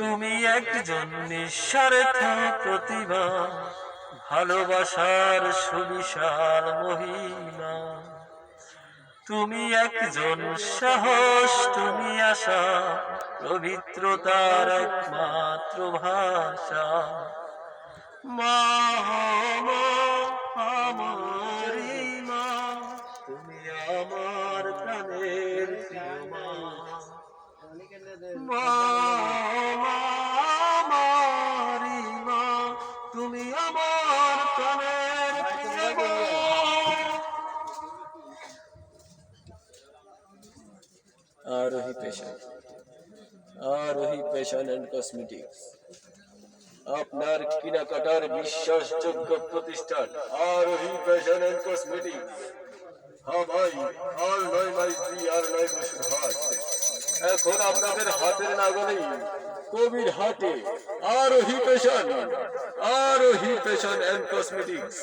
তুমি একজন নিঃস্বার্থ প্রতিভা, ভালোবাসার সুবিশাল মহিমা। তুমি একজন সাহস, তুমি আশা, পবিত্রতার একমাত্র ভাষা। মা, মা, আমারি মা, তুমি আমার প্রাণের প্রিয় মা। মা, মা, আমারি মা, তুমি আমার প্রাণের প্রিয় মা। আরোহী ফ্যাশন, আরোহী ফ্যাশন অ্যান্ড কসমেটিক্স, আপনার কেনাকাটার বিশ্বাসযোগ্য প্রতিষ্ঠান আরোহী ফ্যাশন অ্যান্ড কসমেটিক্স। হ্যাঁ ভাই, আর নয় মাইত্রী, আর নয় বছর হাট। এখন আপনাদের হাতের নাগালেই কবির হাটে আরোহী ফ্যাশন, আরোহী ফ্যাশন অ্যান্ড কসমেটিক্স।